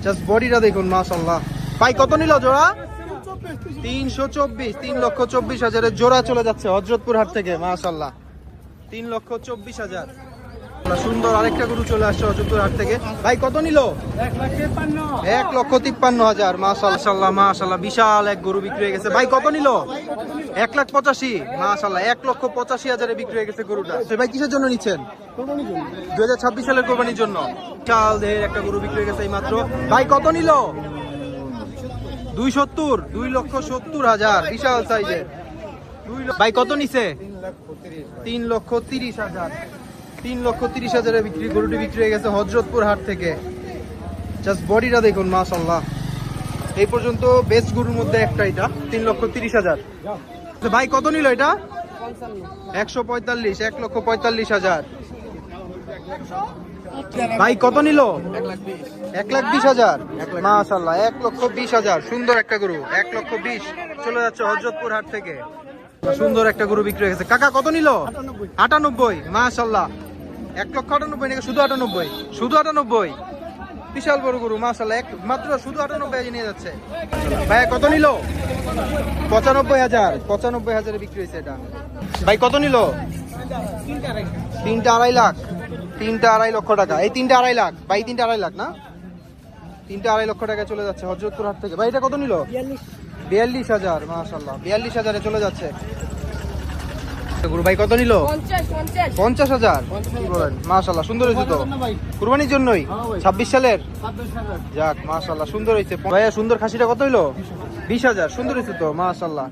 Just বডিটা দেখুন মাশাআল্লাহ। ভাই কত নিল জোড়া? 324, 3,24,000 জোড়া চলে যাচ্ছে হযরতপুর হাট থেকে মাশাআল্লাহ। 3,24,000। সুন্দর আরেকটা গরু চলে আসছে হযরতপুর হাট থেকে। ভাই কত নিল? 1,53,000 মাশাআল্লাহ মাশাআল্লাহ। বিশাল এক গরু বিক্রি হয়ে গেছে। ভাই কত নিল? 1,85,000 মাশাআল্লাহ। 1,85,000 বিক্রি হয়ে গেছে গরুটা। ভাই কিসের জন্য নিচ্ছেন? 2026 সালের কোরবানির জন্য। বিশাল দেহের একটা গরু বিক্রি হয়ে গেছে এই মাত্র। ভাই কত নিল? 270, 2,70,000 বিশাল সাইজের। ভাই কত নিছে? 3,30,000। 3,30,000 বিক্রি গরুটি বিক্রি হয়ে গেছে হযরতপুর হাট থেকে। জাস্ট বডিটা দেখুন মাশাআল্লাহ। এই পর্যন্ত বেস্ট গরুর মধ্যে একটা এটা। 3,30,000। ভাই কত নিল এটা? 145, 1,45,000। ভাই কত নিল? 1,20,000 মাশাআল্লাহ। 1,20,000 সুন্দর একটা গরু। 1,20,000 চলে যাচ্ছে হযরতপুর হাট থেকে। সুন্দর একটা গরু বিক্রি হয়ে গেছে। কাকা কত নিল? 98 মাশাআল্লাহ। 1,98,000 নাকি শুধু 98? শুধু 98। বিশাল বড় গরু মাশাআল্লাহ। মাত্র শুধু 98 নিয়ে যাচ্ছে। ভাই কত নিল? 95,000। 95,000 বিক্রি হয়েছে এটা। ভাই কত নিল? 3টা 2.5 লাখ। 3টা 2.5 লক্ষ টাকা। এই 3টা 2.5 লাখ। ভাই 3টা 2.5 লাখ না? 3টা 2.5 লক্ষ টাকা চলে যাচ্ছে হযরতপুর হাট থেকে। ভাই এটা কত নিল? 42,000 মাশাআল্লাহ। 42,000 চলে যাচ্ছে গরু। ভাই কত নিল? 50,000 কি বলেন মাশাআল্লাহ। সুন্দর হয়েছে তো কুরবানির জন্যই 26 সালের। যাক মাশাআল্লাহ সুন্দর হয়েছে। ভাইয়া সুন্দর খাসিটা কত হইলো? 20,000। সুন্দর হয়েছে তো মাশাআল্লাহ।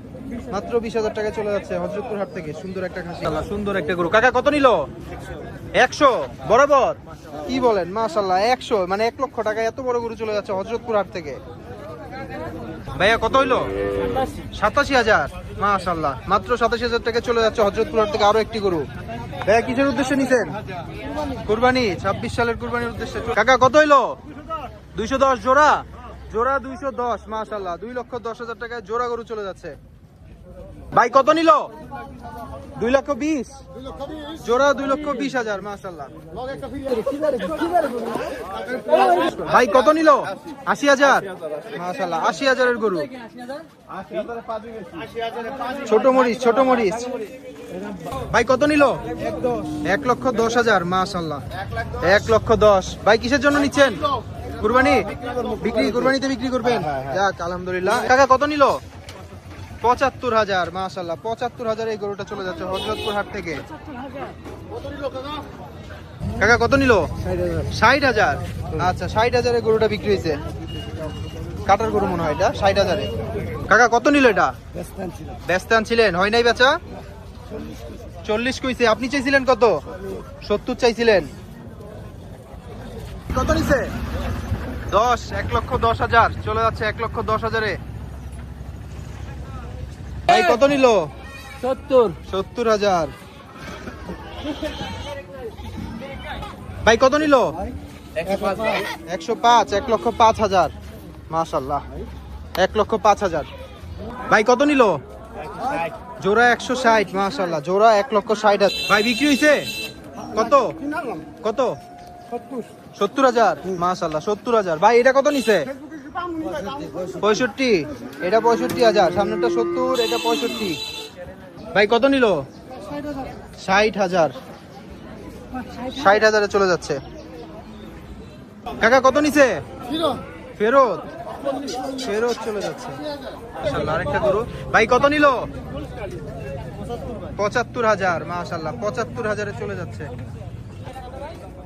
মাত্র 20,000 টাকা চলে যাচ্ছে হযরতপুর হাট থেকে। সুন্দর একটা খাসি সুন্দর একটা গরু। কাকা কত নিল? 100 বরাবর কি বলেন মাশাআল্লাহ। 100 মানে 1 লক্ষ টাকা এত বড় গরু চলে যাচ্ছে হযরতপুর হাট থেকে। ভাইয়া কত হইলো? 87,000 মাশাআল্লাহ। মাত্র 87,000 টাকা চলে যাচ্ছে হযরতপুর হাট থেকে আরো একটি গরু। ভাইয়া কিসের উদ্দেশ্যে নিছেন? কুরবানি 26 সালের কুরবানির উদ্দেশ্যে। কাকা কত হইলো? 210 জোড়া। জোড়া 210 মাশাআল্লাহ। 2,10,000 টাকায় জোড়া গরু চলে যাচ্ছে। ভাই কত নিল? 2,20,000 জোড়া। 2,20,000 মাশাআল্লাহ। ভাই কত নিল? 80,000 মাশাআল্লাহ। 80,000 এর গরু। ছোট মরিচ ছোট মরিচ। ভাই কত নিল? 1,10,000 মাশাআল্লাহ। 1,10,000। ভাই কিসের জন্য নিচ্ছেন? কুরবানি বিক্রি? কুরবানিতে বিক্রি করবেন? যাক আলহামদুলিল্লাহ। কাকা কত নিল? 75,000 মাশাআল্লাহ। 75,000 এই গরুটা চলে যাচ্ছে হযরতপুর হাট থেকে। কাকা কত নিল? 60,000। আচ্ছা 60,000 এর গরুটা বিক্রি হয়েছে। কাটার গরু মনে হয় এটা। 60,000 এ। কাকা কত নিল এটা? ব্যস্ত আনছিলেন হয় নাই বেচা? 40 কইছে। আপনি চাইছিলেন কত? 70 চাইছিলেন। কত নিছে? 10। 1,10,000 চলে যাচ্ছে 1,10,000 এ। ভাই কত নিল? 70,000। ভাই কত নিল? 105। 1,05,000 মাশাআল্লাহ। 1,05,000। ভাই কত নিল? জোড়া 160 মাশাআল্লাহ। জোড়া 1,60,000। ভাই বিক্রি হয়েছে কত? কত? 70,000 মাশাআল্লাহ। 70,000। ভাই এটা কত নিছে? 65। এটা 65,000। সামনেটা 70, এটা 65। ভাই কত নিল? 60,000। 60,000 এ চলে যাচ্ছে। কাকা কত নিছে? ফেরত। ফেরত চলে যাচ্ছে মাশাআল্লাহ। আরেকটা গরু। ভাই কত নিল? 75,000 মাশাআল্লাহ। 75,000 এ চলে যাচ্ছে।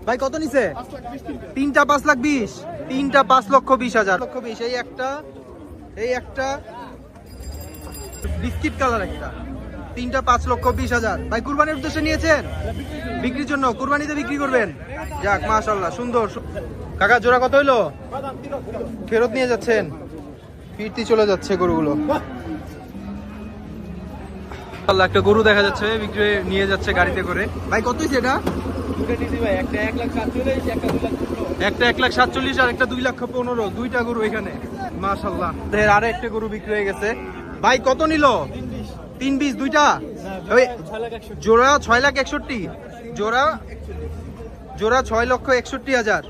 ভাই কত নিছে? 3টা 5,20,000। 3টা 5,20,000। 5,20,000। এই একটা বিস্কিট কালার একটা। 3টা 5,20,000। ভাই কুরবানির উদ্দেশ্যে নিয়েছেন? বিক্রির জন্য কুরবানিতে বিক্রি করবেন? যাক মাশাআল্লাহ সুন্দর। কাকা জোড়া কত হইলো? ফেরত নিয়ে যাচ্ছেন? ফিরতি চলে যাচ্ছে গরুগুলো। আল্লাহ একটা গরু দেখা যাচ্ছে বিক্রি নিয়ে যাচ্ছে গাড়িতে করে। ভাই কত হইছে এটা? একটা 1,47,000 আর একটা 2,15,000। দুইটা গরু এখানে মাশাআল্লাহ। আর একটা গরু বিক্রি হয়ে গেছে। ভাই কত নিল? 3,20 দুইটা। জোড়া 6,61,000। জোড়া 6,61,000।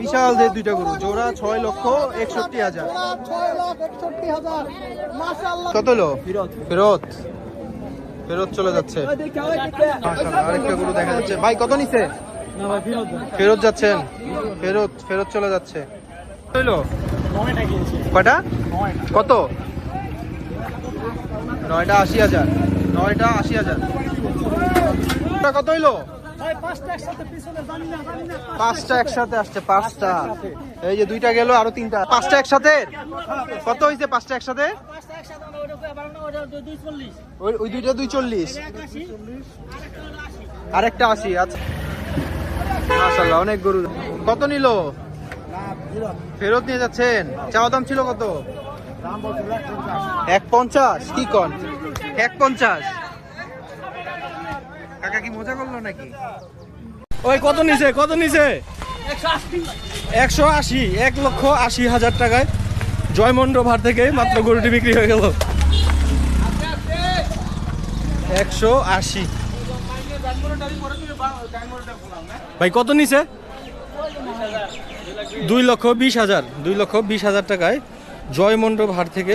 বিশাল যে দুইটা গরু, জোড়া 6,61,000। কত হলো? ফেরত ফেরত চলে যাচ্ছে। মাশাআল্লাহ, আরেকটা গরু দেখা যাচ্ছে। ভাই কত নিছে? ফেরত যাচ্ছেন, ফেরত ফেরত চলে যাচ্ছে। হইলো কয়টা? কত? 9টা 80,000। 9টা 80,000। কত হইলো? 5টা একসাথে আসছে। 5টা, এই যে 2টা গেল, আরো 3টা। 5টা একসাথে কত হয়েছে? 5টা একসাথে ওই 2টা 240, আরেকটা 80। আচ্ছা মাশাআল্লাহ, অনেক গরু। কত নিল? ফেরত নিয়ে যাচ্ছেন। চাওয়া দাম ছিল কত? 150। কি কন? 150? কাকা কি মজা করলো নাকি? ওই কত নিছে? কত নিছে? 180। 1,80,000 টাকায় জয়মন্ড ভার থেকে মাত্র গরুটি বিক্রি হয়ে গেল। 180। ভাই কত নিছে? 2,20,000। 2,20,000 টাকায় জয়মন্ড ভার থেকে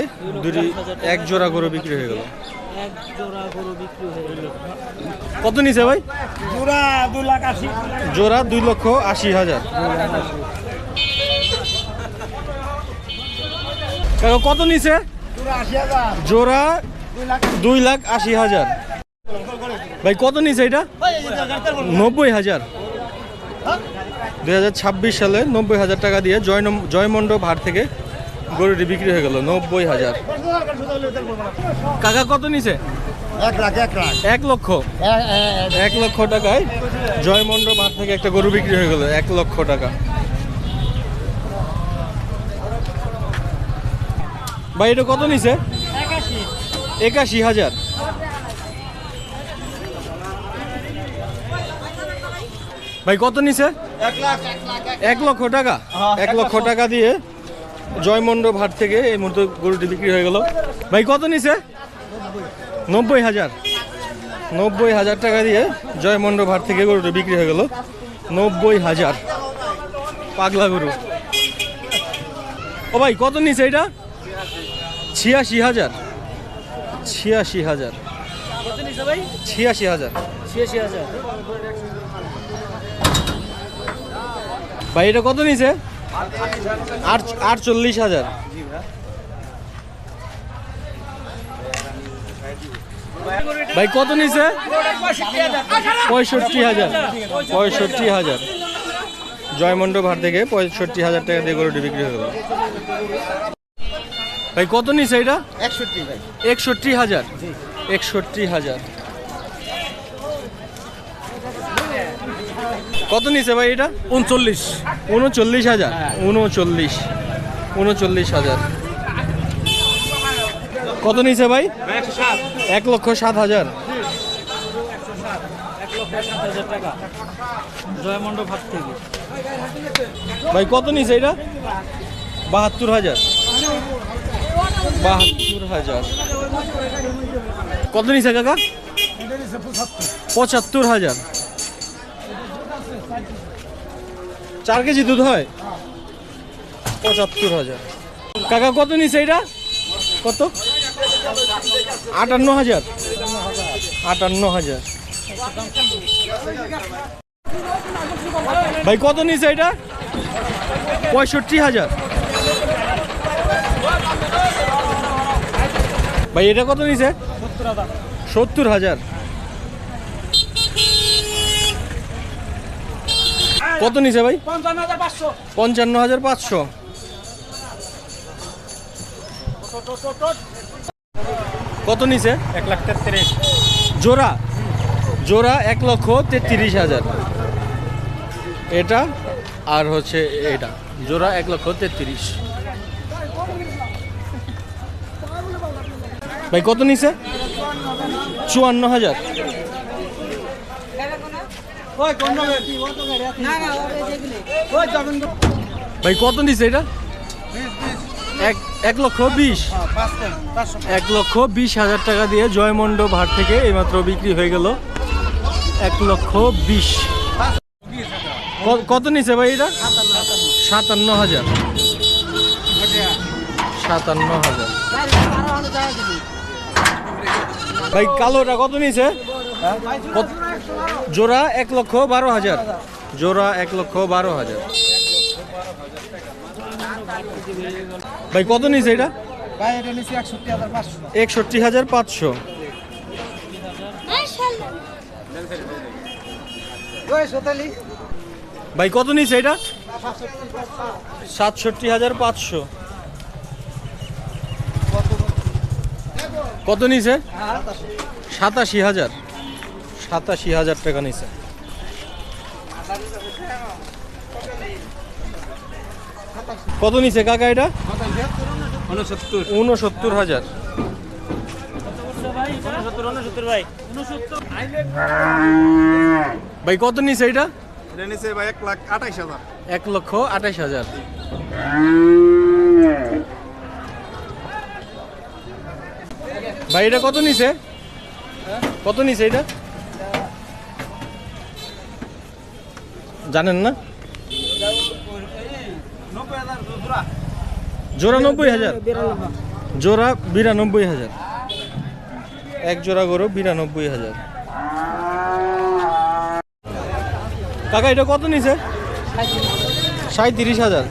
এক জোড়া গরু বিক্রি হয়ে গেল। কত নিছে ভাই? জোড়া 2,80,000। জোড়া 2,80,000। কত নিছে? জোড়া 2,80,000। ভাই কত নিছে এটা? 90,000। 2026 সালে 90,000 টাকা দিয়ে জয়মন্ড ভার থেকে গরুটি বিক্রি হয়ে গেল। 90,000। কাকা কত নিছে? 1 লাখ। 1 লক্ষ। 1 লক্ষ টাকায় জয়মন্ড ভার থেকে একটা গরু বিক্রি হয়ে গেল। 1 লক্ষ টাকা। ভাই এটা কত নিছে? 81,000। ভাই কত নিছে? 1 লক্ষ টাকা। 1 লক্ষ টাকা দিয়ে জয়মন্ড ভাট থেকে এই মুহূর্তে গরুটি বিক্রি হয়ে গেল। ভাই কত নিছে? 90,000। 90,000 টাকা দিয়ে জয়মন্ড ভাট থেকে গরুটি বিক্রি হয়ে গেল। 90,000। পাগলা গরু। ও ভাই কত নিছে এটা? 86,000। 86,000। 86,000। ভাই এটা কত নিছে? 48,000। ভাই কত নিছে? 65,000। 65,000। জয়মন্ড ভার থেকে 65,000 টাকা দিয়ে গরুটি বিক্রি হয়ে গেল। ভাই কত নিছে এটা? 61 ভাই। 61,000। 61,000। কত নিছে ভাই এটা? 39। 39,000। 39,000। কত নিছে ভাই? 1,07,000। জয়মন্ড ভাত থেকে ভাই কত নিছে এটা? 72,000। 72,000। কত নিছে কাকা? 75,000। 4 কেজি দুধ হয়? 75,000। কাকা কত নিছে এটা? কত? 58,000। 58,000। ভাই কত নিছে এটা? 65,000। ভাই এটা কত নিছে? 70,000। কত নিছে ভাই? 55,500। কত নিছে? 1,33,000। জোড়া 1,33,000। এটা আর হচ্ছে এটা জোড়া 1,33,000। ভাই কত নিছে? 54,000। ভাই কত নিছে এটা? 1,20,000। 1,20,000 টাকা দিয়ে জয়মন্ড ভাট থেকে এইমাত্র বিক্রি হয়ে গেল। 1,20,000। কত নিছে ভাই এটা? 57,000। 57,000। ভাই কালোটা কত নিছে? জোড়া 1,12,000। জোড়া 1,12,000। ভাই কত নিছে এটা? ভাই এটা নিছি 61,500। 61,500। ওই সোতালি ভাই কত নিছে এটা? 67,500। কত নিছে? 87,000। 87,000 টাকা নিছে। কত নিছে কাকা এটা? 69,000। ভাই কত নিছে এটা? ভাই 1,28,000। 1,28,000। ভাই এটা কত নিছে? কত নিছে এটা জানেন না? জোড়া 90,000। জোড়া 92,000। এক জোড়া গরু 92,000। কাকা এটা কত নিছে? 37,000।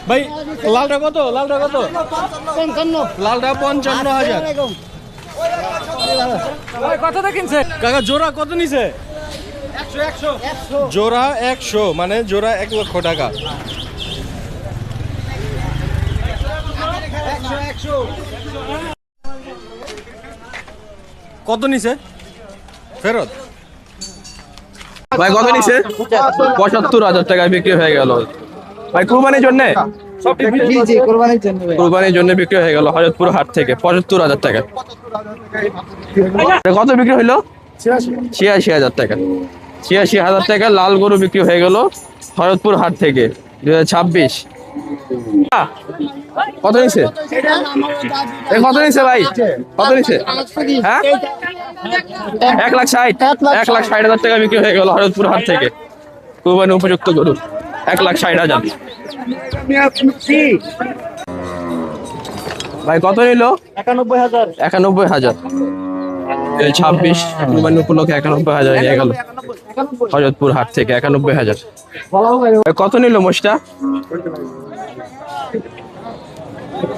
ভাই লালটা কত? লালটা কত? 55। লালটা 55,000। কতটা কিনছে? কাকা জোড়া কত নিছে? 100। জোড়া 100, মানে জোড়া 1,00,000 টাকা। 100। কত নিছে ফেরত? ভাই কত নিছে? 75,000 টাকায় বিক্রি হয়ে গেল। ভাই কুরবানির জন্য? জি কুরবানির জন্য ভাই। কুরবানির জন্য বিক্রি হয়ে গেল হযরতপুর হাট থেকে 75,000 টাকা। কত বিক্রি হইলো? 86,000 টাকা। 86,000 টাকা লাল গরু বিক্রি হয়ে গেল হযরতপুর হাট থেকে 2026। কত নিছে? কত নিছে ভাই? কত নিছে? হ্যাঁ 1,60,000 টাকা বিক্রি হয়ে গেল হযরতপুর হাট থেকে। কুরবানি উপযুক্ত গরু 1,60,000। ভাই কত নিল? 91,000। 91,000। 26 কুরবানি উপলক্ষে 91,000 নিয়ে গেল হযরতপুর হাট থেকে 91,000। ভাই কত নিল মোষটা?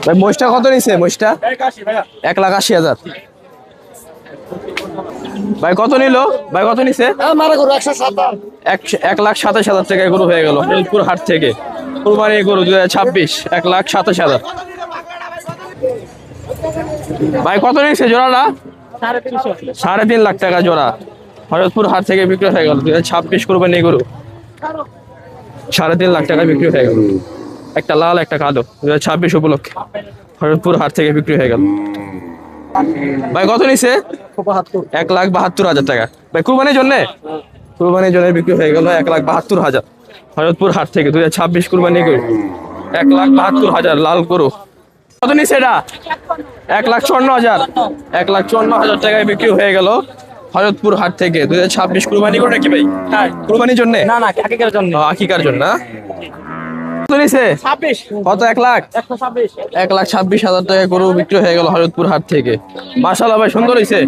ভাই মোষটা কত নিছে? মোষটা 1,80,000। ভাই কত নিল? ভাই কত নিছে? 1,27,000 টাকায় গরু হয়ে গেল হযরতপুর হাট থেকে। কুরবানি গরু 2026 1,27,000। ভাই কত নিছে জোড়াটা? 3.5 লাখ টাকা জোড়া হযরতপুর হাট থেকে বিক্রি হয়ে গেল 2026 কুরবানি গরু 3.5 লাখ টাকা বিক্রি হয়ে গেল। একটা লাল একটা কালো 2026 উপলক্ষে হযরতপুর হাট থেকে বিক্রি হয়ে গেল। ভাই কত নিছে? 1,72,000 টাকা। ভাই কুরবানির জন্য? কুরবানির জন্য বিক্রি হয়ে গেল 1,72,000 হযরতপুর হাট থেকে 2026 কুরবানি গরু 1,72,000 লাল গরু। কত নিছে এটা? 1,54,000। 1,54,000 টাকায় বিক্রি হয়ে গেল হযরতপুর হাট থেকে 2026 কুরবানি গরু নাকি ভাই? হ্যাঁ কুরবানির জন্য? না আকিকার জন্য। আকিকার জন্য না? কত নিছে? 26। কত? 1,26,000 টাকা গরু বিক্রি হয়ে গেল হযরতপুর হাট থেকে। মাশাআল্লাহ ভাই সুন্দর হইছে।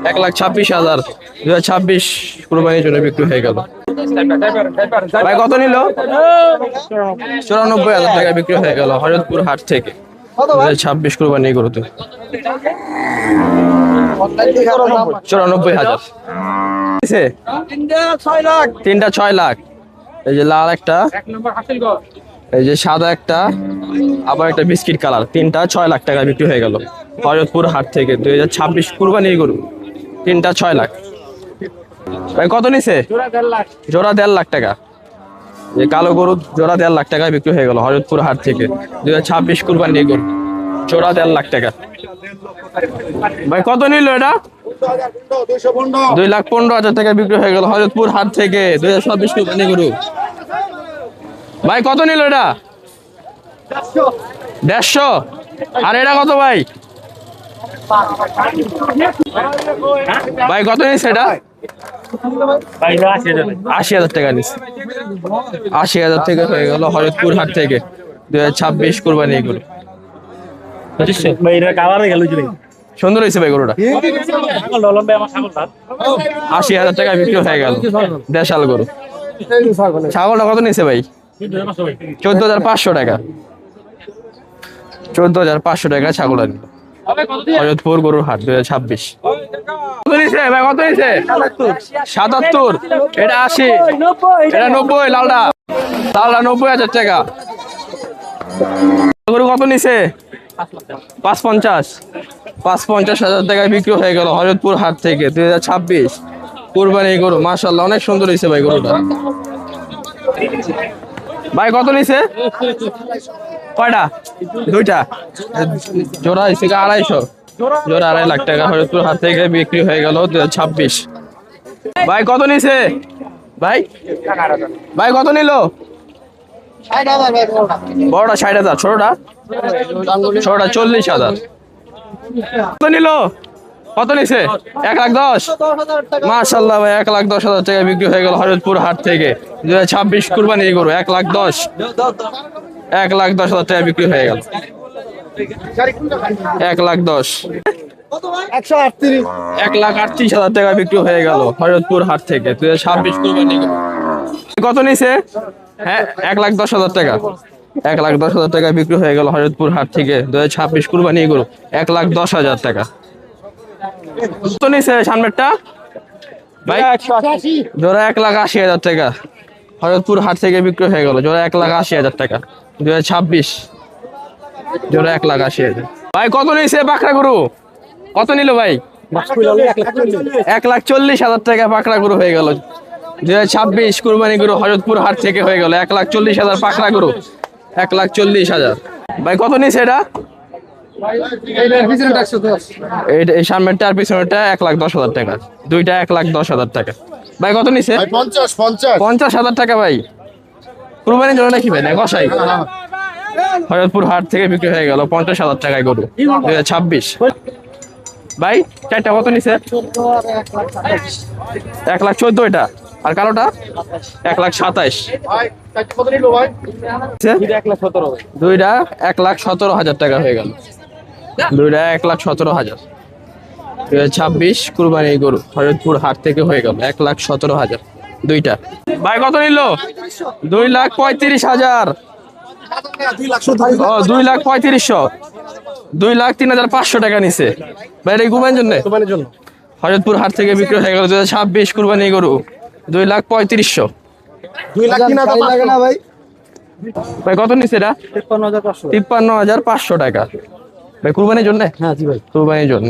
1,26,000 2026 কুরবানির জন্য বিক্রি হয়ে গেল। ভাই কত নিল? 94,000 টাকা বিক্রি হয়ে গেল হযরতপুর হাট থেকে 2026 কুরবানি গরুতে। 94,000। তিনটা 6 লাখ। এই যে লাল একটা, এই যে সাদা একটা, আবার একটা বিস্কিট কালার, তিনটা 6 লাখ টাকা বিক্রি হয়ে গেল হযরতপুর হাট থেকে 2026 কুরবানির গরু। তিনটা 6 লাখ। ভাই কত নিছে? জোড়া 1.5 লাখ টাকা। যে কালো গরু জোড়া 1.5 লাখ টাকায় বিক্রি হয়ে গেল হযরতপুর হাট থেকে 2026 কুরবানির গরু জোড়া 1.5 লাখ টাকা। ভাই কত নিল এটা? 2,15,000 টাকা বিক্রি হয়ে গেল হযরতপুর হাট থেকে 2026 কুরবানি গরু। ভাই কত নিল এটা? 150। আর এটা কত ভাই? ভাই কত নিচ্ছে এটা? 80,000 টাকা নিচ্ছে। 80,000 টাকা হয়ে গেল হরিদপুর হাট থেকে 2026 কুরবানি গরু। সুন্দর হয়েছে ভাই গরুটা। 80,000 টাকা বিক্রি হয়ে গেল দেশাল গরু। ছাগলটা কত নিচ্ছে ভাই? 14,500 টাকা। 14,500 টাকা ছাগলটা নিল হরিদপুর গরুর হাট 2026। কত নিচ্ছে ভাই? কত নিচ্ছে? 77। এটা 80, এটা 90। লালটা 90,000 টাকা। গরু কত নিচ্ছে? 550,000 টাকায় বিক্রি হয়ে গেল হরিদপুর হাট থেকে 2026 কুরবানি গরু। মাশাআল্লাহ অনেক সুন্দর হয়েছে ভাই গরুটা। ভাই কত নিছে? কয়টা? দুইটা। জোড়া হয়েছে 250, জোড়া 2.5 লাখ টাকা হরিদপুর হাট থেকে বিক্রি হয়ে গেল 2026। ভাই কত নিছে? ভাই কত নিল? বড়টা 60,000, ছোটটা 40,000। কত নিল? কত নিছে? 1,10,000। মাশাআল্লাহ ভাই 1,10,000 টাকা বিক্রি হয়ে গেল হরিদপুর হাট থেকে 2026 কুরবানি গরু। 1,10,000, 1,10,000 টাকা বিক্রি হয়ে গেল। 1,10,000, 1,38,000 টাকা বিক্রি হয়ে গেল হরিদপুর হাট থেকে 2026 কুরবানি গরু। কত নিছে? হ্যাঁ 1,10,000 টাকা। 1,10,000 টাকা বিক্রি হয়ে গেল হরিদপুর হাট থেকে 2026 কুরবানি গরু। 1,10,000 টাকা। কত নিছে সামনেরটা? ভাই জোড়া 1,80,000 টাকা হরিদপুর হাট থেকে বিক্রি হয়ে গেল। জোড়া 1,80,000 টাকা 2026, জোড়া 1,80,000। ভাই কত নিছে পাকড়া গরু? কত নিল ভাই? 1,40,000 টাকা পাকড়া গরু হয়ে গেল 2026 কুরবানি গরু হরিদপুর হাট থেকে হয়ে গেল। 1,40,000 পাকড়া গরু। 1,40,000। ভাই কত নিছে এটা? এই সামনেরটা আর পিছনেরটা 1,10,000 টাকা। দুইটা 1,10,000 টাকা। ভাই কত নিছে? 50,000 টাকা ভাই। কুরবানির জন্য নাকি ভাই? না কষাই। হরিদপুর হাট থেকে বিক্রি হয়ে গেল 50,000 টাকায় গরু 2026। ভাই চারটা কত নিছে? 1,14,000 এটা। আর কালোটা 1,27,000। দুইটা 1,17,000 টাকা হয়ে গেল। দুইটা 1,17,000 2026 কুরবানি গরু হরিদপুর হাট থেকে হয়ে গেল 1,17,000 দুইটা। ভাই কত নিল? 2,35,000। ও 2,35,000, 2,03,500 টাকা নিছে ভাই। এটা কুরবানির জন্য হরিদপুর হাট থেকে বিক্রি হয়ে গেল 2026 কুরবানি গরু 2,35,000। ভাই কত নিছে এটা? 53,500 টাকা ভাই কুরবানির জন্য। হ্যাঁ জি ভাই কুরবানির জন্য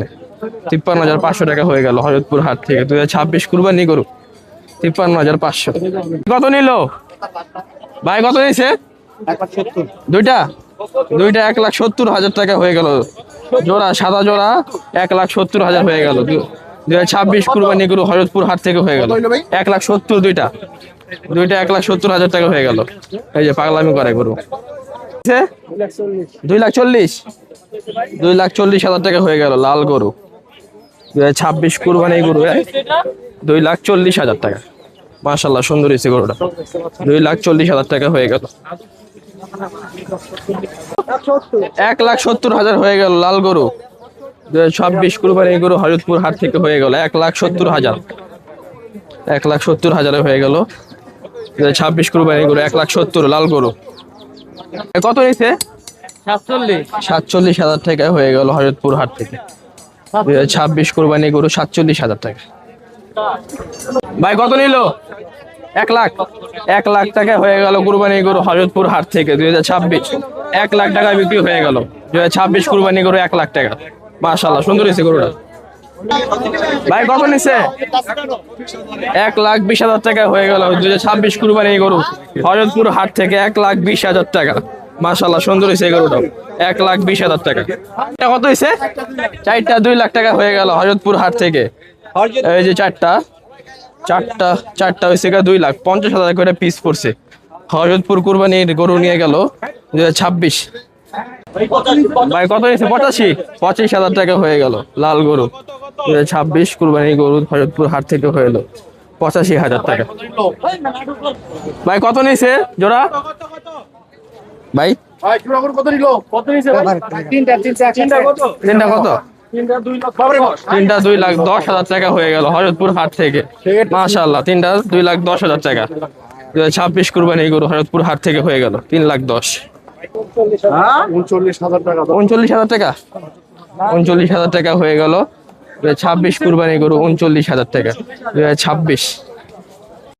53,500 টাকা হয়ে গেল হরিদপুর হাট থেকে 2026 কুরবানি গরু 53,500। কত নিল ভাই? কত নিছে? দুইটা 1,70,000 টাকা হয়ে গেল জোড়া। সাদা জোড়া 1,70,000 হয়ে গেল 2026 কুরবানি গরু হরিদপুর হাট থেকে হয়ে গেল 1,70,000। দুইটা 1,70,000 টাকা হয়ে গেল। এই যে পাগলামি করে গরু 2,40,000 টাকা হয়ে গেল লাল গরু 2026 কুরবানি গরু 2,40,000 টাকা। মাশাআল্লাহ সুন্দর হয়েছে গরুটা। 2,40,000 টাকা হয়ে গেল। 1,70,000 হয়ে গেল লাল গরু 2026 কুরবানি গরু হরিদপুর হাট থেকে হয়ে গেল 1,70,000। 1,70,000 হয়ে গেল 2026 কুরবানি গরু 1,70,000 লাল গরু। কত নিছে? 47,000 টাকা হয়ে গেল হরিদপুর হাট থেকে 2026 কুরবানি গরু 47,000 টাকা। ভাই কত নিল? 1 লাখ। 1 লাখ টাকা হয়ে গেল কুরবানি গরু হরিদপুর হাট থেকে 2026। 1 লাখ টাকা বিক্রি হয়ে গেল 2026 কুরবানি গরু 1 লাখ টাকা। মাশাআল্লাহ সুন্দর হয়েছে গরুটা। ভাই কত নিছে? 1,20,000 টাকা হয়ে গেল 2026 কুরবানি গরু হরিদপুর হাট থেকে 1,20,000 টাকা। মাশাআল্লাহ সুন্দর হয়েছে গরুটা 1,20,000 টাকা। এটা কত হয়েছে? চারটা 2 লাখ টাকা হয়ে গেল হরিদপুর হাট থেকে। এই যে চারটা হয়েছে 2,50,000 করে পিস পড়ছে। হরিদপুর কুরবানির গরু নিয়ে গেল 2026। ভাই কত নিচ্ছে? 85,000 টাকা হয়ে গেল লাল গরু 2026 কুরবানি গরু হযরতপুর হাট থেকে হয়ে এলো 85,000 টাকা। ভাই কত নিছে জোড়া? ভাই তিনটা কত? তিনটা 2,10,000 টাকা হয়ে গেল হযরতপুর হাট থেকে। মাশাআল্লাহ, তিনটা 2,10,000 টাকা 2026 কুরবানি গরু হযরতপুর হাট থেকে হয়ে গেল 3,10,000। 39,000 টাকা 39,000 টাকা হয়ে গেল 26 কুরবানি গরু 39,000 টাকা 2026।